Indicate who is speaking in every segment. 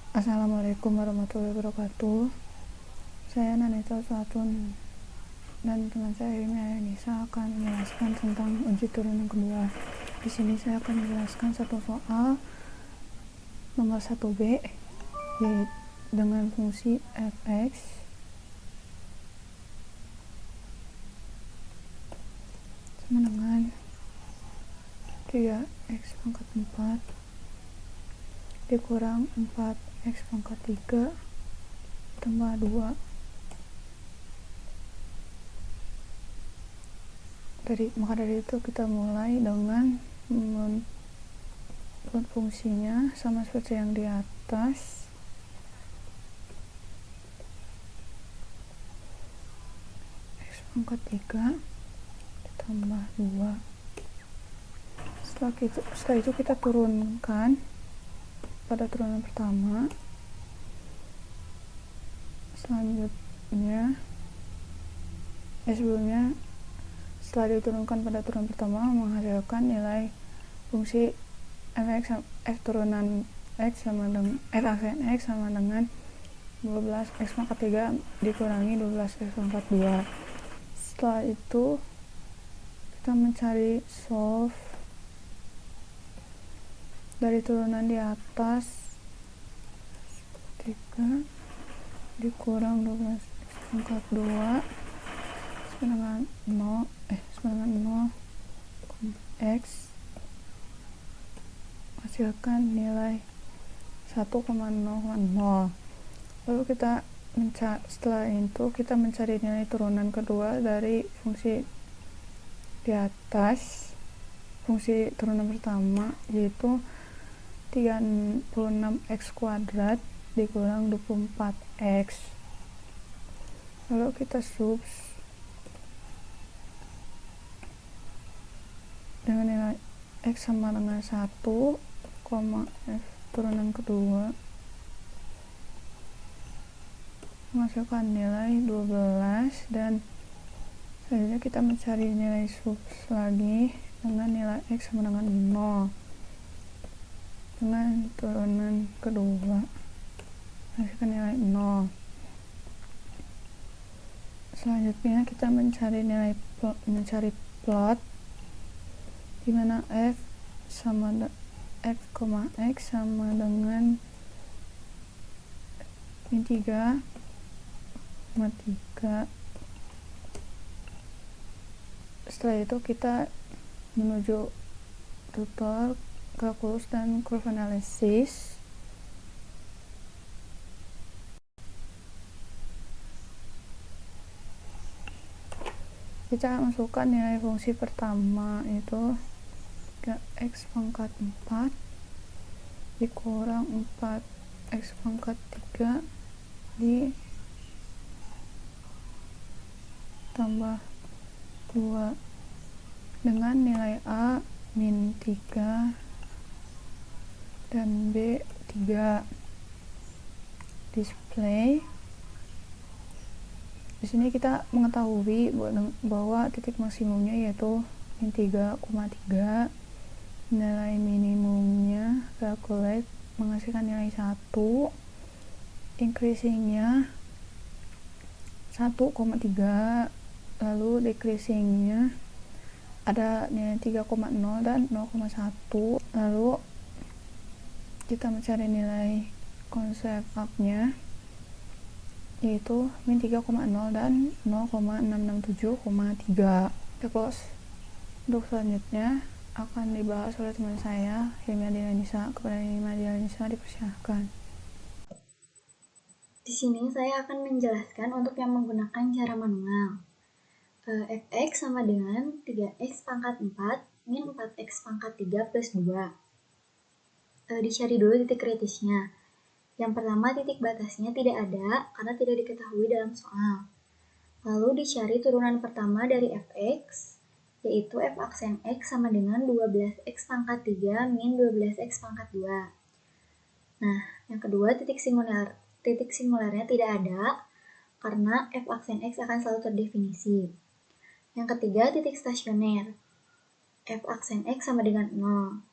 Speaker 1: Assalamualaikum warahmatullahi wabarakatuh. Saya Nanita Suatun dan teman saya Hilmi Ayanisa akan menjelaskan tentang uji turunan kedua. Di sini saya akan menjelaskan satu soal nomor 1B yaitu dengan fungsi fx sama dengan 3x pangkat 4 dikurang 4x pangkat 3 tambah 2. Maka dari itu kita mulai dengan membuat fungsinya sama seperti yang di atas. X pangkat 3 ditambah 2. Setelah itu kita turunkan pada turunan pertama. Selanjutnya sebelumnya setelah diturunkan pada turunan pertama menghasilkan nilai fungsi f turunan x sama dengan f aksen x sama dengan 12x pangkat 3 dikurangi 12x pangkat 2. Setelah itu kita mencari solve dari turunan di atas. 3 dikurang 12x pangkat 2 sama dengan 0 x hasilkan nilai 1,0,0. Lalu setelah itu kita mencari nilai turunan kedua dari fungsi di atas, fungsi turunan pertama, yaitu 36x kuadrat dikurang 24x. Lalu kita subs dengan nilai x sama dengan 1, f turunan kedua menghasilkan nilai 12, dan selanjutnya kita mencari nilai subs lagi dengan nilai x sama dengan 0 dengan turunan kedua menghasilkan nilai 0. Selanjutnya kita mencari plot di mana f, x sama dengan min 3,3. Setelah itu kita menuju tutor, kalkulus, dan curve analysis. Kita masukkan nilai fungsi pertama yaitu 3x pangkat 4 dikurang 4x pangkat 3 ditambah 2 dengan nilai A min 3 dan B 3. Display. Di sini kita mengetahui bahwa titik maksimumnya yaitu min 3,3. Nilai minimumnya calculate menghasilkan nilai 1. Increasingnya 1,3. Lalu decreasingnya ada nilai 3,0 dan 0,1. Lalu kita mencari nilai konsep up-nya yaitu min 3,0 dan 0,667,3. Close. Untuk selanjutnya akan dibahas oleh teman saya Hilmi Ayanisa. Kepada Hilmi Ayanisa dipersilahkan.
Speaker 2: Di sini saya akan menjelaskan untuk yang menggunakan cara manual. Fx sama dengan 3x pangkat 4 min 4x pangkat 3 plus 2. Dicari dulu titik kritisnya. Yang pertama, titik batasnya tidak ada karena tidak diketahui dalam soal. Lalu dicari turunan pertama dari fx, yaitu f aksen x sama dengan 12x pangkat 3 min 12x pangkat 2. Nah, yang kedua, titik singularnya tidak ada karena f aksen x akan selalu terdefinisi. Yang ketiga, titik stasioner. F aksen x sama dengan 0.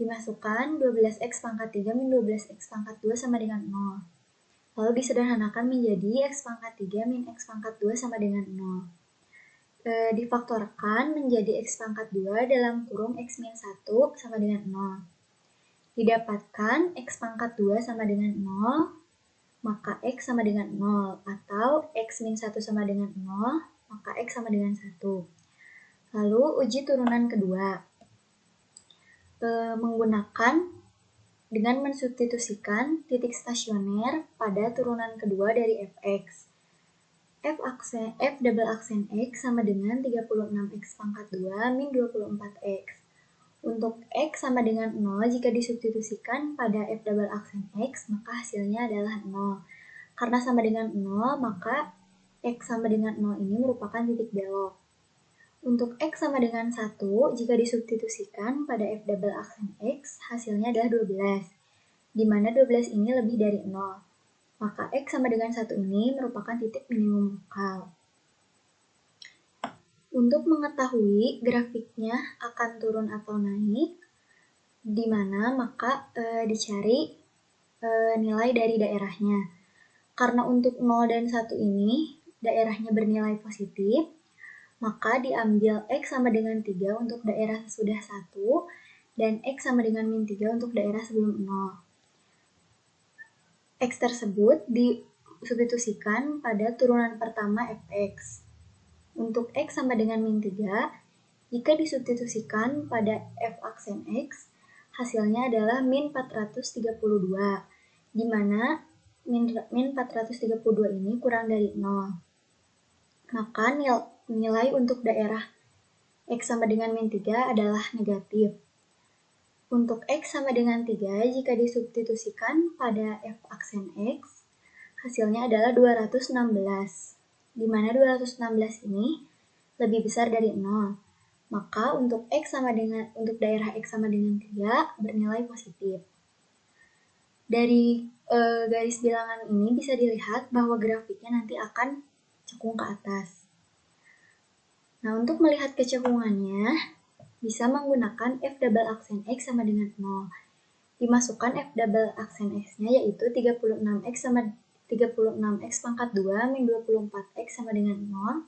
Speaker 2: Dimasukkan 12x pangkat 3 min 12x pangkat 2 sama dengan 0. Lalu disederhanakan menjadi x pangkat 3 min x pangkat 2 sama dengan 0. Difaktorkan menjadi x pangkat 2 dalam kurung x min 1 sama dengan 0. Didapatkan x pangkat 2 sama dengan 0, maka x sama dengan 0. Atau x min 1 sama dengan 0, maka x sama dengan 1. Lalu uji turunan kedua. Menggunakan dengan mensubstitusikan titik stasioner pada turunan kedua dari fx. F double aksen x sama dengan 36x pangkat 2 min 24x. Untuk x sama dengan 0, jika disubstitusikan pada f double aksen x, maka hasilnya adalah 0. Karena sama dengan 0, maka x sama dengan 0 ini merupakan titik belok. Untuk x sama dengan 1, jika disubstitusikan pada f double aksen x, hasilnya adalah 12, di mana 12 ini lebih dari 0. Maka x sama dengan 1 ini merupakan titik minimum lokal. Untuk mengetahui grafiknya akan turun atau naik, di mana maka dicari nilai dari daerahnya. Karena untuk 0 dan 1 ini daerahnya bernilai positif, maka diambil x sama dengan 3 untuk daerah sesudah 1 dan x sama dengan min 3 untuk daerah sebelum 0. X tersebut disubstitusikan pada turunan pertama fx. Untuk x sama dengan min 3, jika disubstitusikan pada f aksen x, hasilnya adalah min 432, di mana min 432 ini kurang dari 0. Maka nilai untuk daerah x sama dengan min 3 adalah negatif. Untuk x sama dengan 3, jika disubstitusikan pada f aksen x, hasilnya adalah 216, di mana 216 ini lebih besar dari 0. Maka untuk untuk daerah x sama dengan 3 bernilai positif. Dari garis bilangan ini bisa dilihat bahwa grafiknya nanti akan cekung ke atas. Nah, untuk melihat kecekungannya, bisa menggunakan f double aksen x sama dengan 0. Dimasukkan f double aksen x-nya yaitu 36x sama 36x pangkat 2 min 24x sama dengan 0.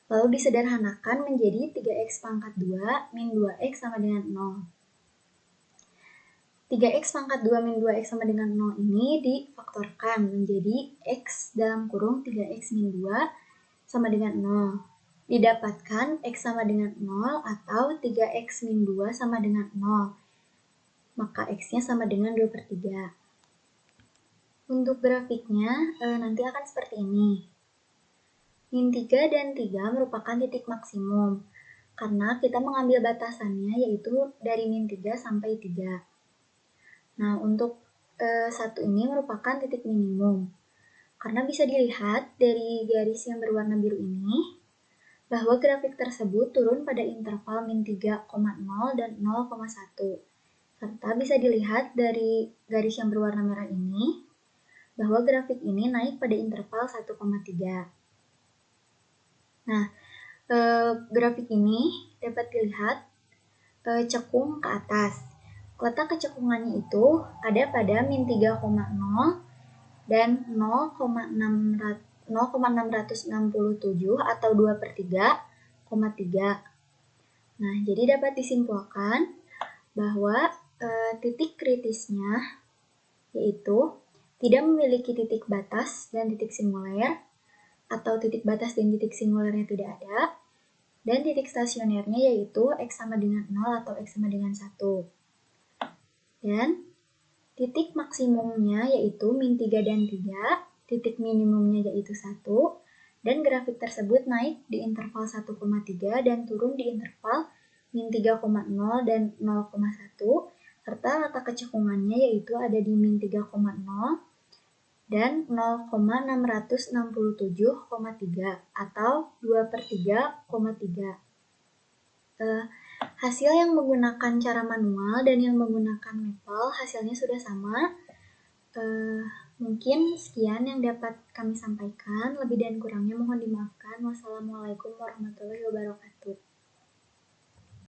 Speaker 2: Lalu disederhanakan menjadi 3x pangkat 2 min 2x sama dengan 0. 3x pangkat 2 min 2x sama dengan 0 ini difaktorkan menjadi x dalam kurung 3x min 2 sama dengan 0. Didapatkan x sama dengan 0 atau 3x min 2 sama dengan 0. Maka x-nya sama dengan 2/3. Untuk grafiknya nanti akan seperti ini. Min 3 dan 3 merupakan titik maksimum, karena kita mengambil batasannya yaitu dari min 3 sampai 3. Nah, untuk 1 ini merupakan titik minimum. Karena bisa dilihat dari garis yang berwarna biru ini, bahwa grafik tersebut turun pada interval min 3,0 dan 0,1. Serta bisa dilihat dari garis yang berwarna merah ini, bahwa grafik ini naik pada interval 1,3. Nah, grafik ini dapat dilihat cekung ke atas. Letak kecekungannya itu ada pada min 3,0 dan 0,667 atau 2/3,3. Nah, jadi dapat disimpulkan bahwa titik kritisnya yaitu tidak memiliki titik batas dan titik singuler, atau titik batas dan titik singulernya tidak ada, dan titik stasionernya yaitu x sama dengan 0 atau x sama dengan 1. Dan titik maksimumnya yaitu min 3 dan 3, titik minimumnya yaitu 1, dan grafik tersebut naik di interval 1,3 dan turun di interval min 3,0 dan 0,1, serta letak kecekungannya yaitu ada di min 3,0 dan 0,667,3 atau 2/3,3. Hasil yang menggunakan cara manual dan yang menggunakan Maple hasilnya sudah sama. Mungkin sekian yang dapat kami sampaikan. Lebih dan kurangnya mohon dimaafkan. Wassalamualaikum warahmatullahi wabarakatuh.